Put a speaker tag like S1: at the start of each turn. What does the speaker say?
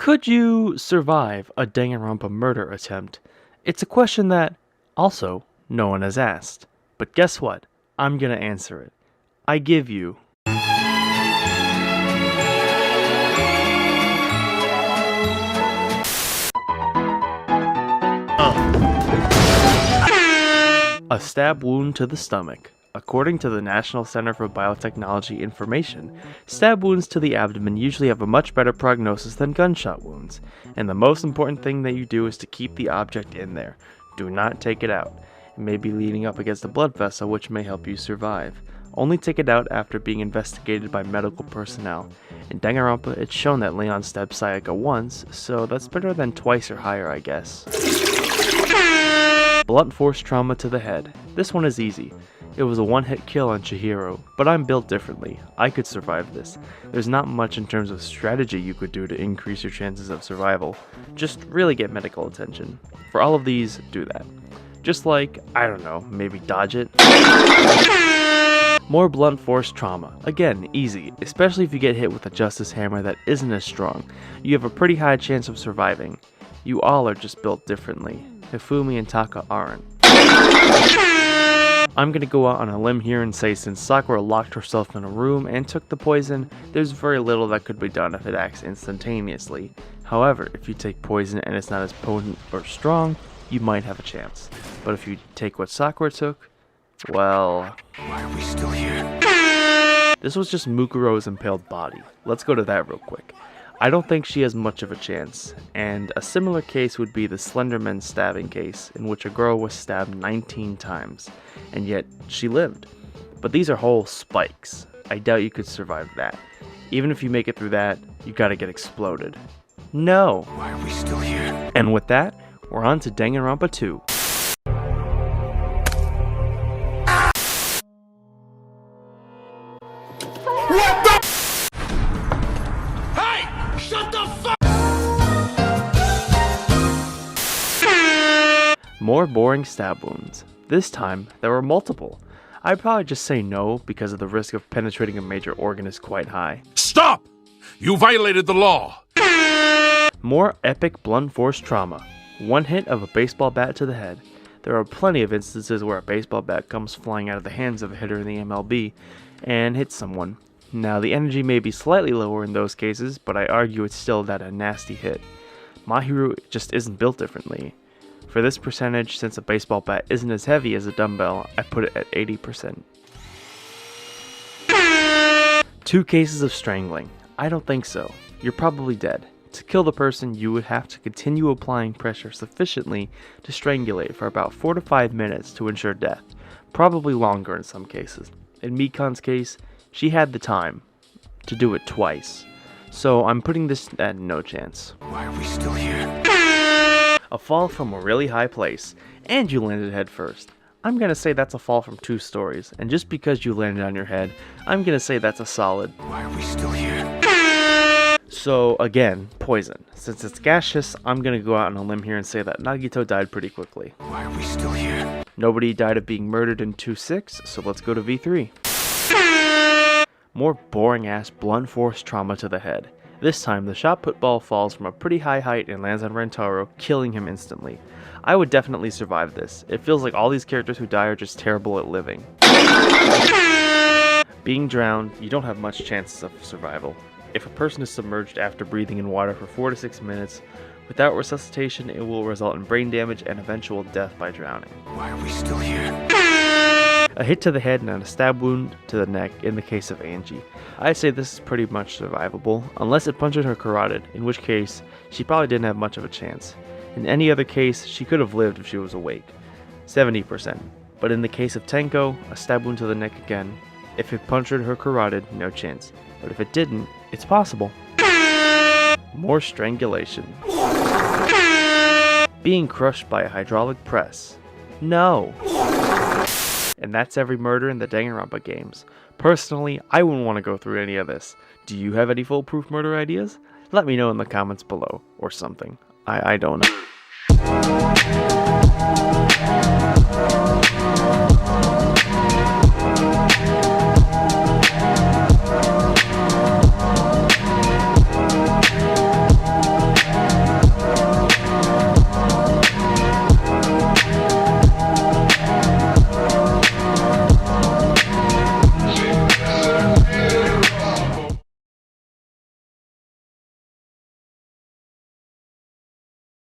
S1: Could you survive a Danganronpa murder attempt? It's a question that, also, no one has asked. But guess what? I'm gonna answer it. I give you a stab wound to the stomach. According to the National Center for Biotechnology information, stab wounds to the abdomen usually have a much better prognosis than gunshot wounds, and the most important thing that you do is to keep the object in there. Do not take it out. It may be leaning up against a blood vessel, which may help you survive. Only take it out after being investigated by medical personnel. In Danganronpa, it's shown that Leon stabbed Sayaka once, so that's better than twice or higher, I guess. Blunt force trauma to the head. This one is easy. It was a one-hit kill on Chihiro, but I'm built differently. I could survive this. There's not much in terms of strategy you could do to increase your chances of survival. Just really get medical attention. For all of these, do that. Just like, I don't know, maybe dodge it. More blunt force trauma. Again, easy, especially if you get hit with a justice hammer that isn't as strong. You have a pretty high chance of surviving. You all are just built differently. Hifumi and Taka aren't. I'm gonna go out on a limb here and say since Sakura locked herself in a room and took the poison, there's very little that could be done if it acts instantaneously. However, if you take poison and it's not as potent or strong, you might have a chance. But if you take what Sakura took, well...
S2: Why are we still here?
S1: This was just Mukuro's impaled body. Let's go to that real quick. I don't think she has much of a chance, and a similar case would be the Slenderman stabbing case, in which a girl was stabbed 19 times, and yet she lived. But these are whole spikes. I doubt you could survive that. Even if you make it through that, you gotta get exploded. No!
S2: Why are we still here?
S1: And with that, we're on to Danganronpa 2. More boring stab wounds. This time, there were multiple. I'd probably just say no because of the risk of penetrating a major organ is quite high.
S2: Stop! You violated the law!
S1: More epic blunt force trauma. One hit of a baseball bat to the head. There are plenty of instances where a baseball bat comes flying out of the hands of a hitter in the MLB and hits someone. Now, the energy may be slightly lower in those cases, but I argue it's still that a nasty hit. Mahiru just isn't built differently. For this percentage, since a baseball bat isn't as heavy as a dumbbell, I put it at 80%. 2 cases of strangling. I don't think so. You're probably dead. To kill the person, you would have to continue applying pressure sufficiently to strangulate for about 4 to 5 minutes to ensure death. Probably longer in some cases. In Mikan's case, she had the time to do it twice. So I'm putting this at no chance.
S2: Why are we still here?
S1: A fall from a really high place, and you landed head first. I'm gonna say that's a fall from 2 stories, and just because you landed on your head, I'm gonna say that's a solid.
S2: Why are we still here?
S1: So again, poison. Since it's gaseous, I'm gonna go out on a limb here and say that Nagito died pretty quickly.
S2: Why are we still here?
S1: Nobody died of being murdered in 2-6, so let's go to V3. More boring ass blunt force trauma to the head. This time, the shot put ball falls from a pretty high height and lands on Rentaro, killing him instantly. I would definitely survive this. It feels like all these characters who die are just terrible at living. Being drowned, you don't have much chances of survival. If a person is submerged after breathing in water for 4 to 6 minutes, without resuscitation, it will result in brain damage and eventual death by drowning.
S2: Why are we still here?
S1: A hit to the head and a stab wound to the neck in the case of Angie. I'd say this is pretty much survivable, unless it punctured her carotid, in which case, she probably didn't have much of a chance. In any other case, she could have lived if she was awake. 70%. But in the case of Tenko, a stab wound to the neck again. If it punctured her carotid, no chance. But if it didn't, it's possible. More strangulation. Being crushed by a hydraulic press. No. And that's every murder in the Danganronpa games. Personally, I wouldn't want to go through any of this. Do you have any foolproof murder ideas? Let me know in the comments below, or something. I don't know.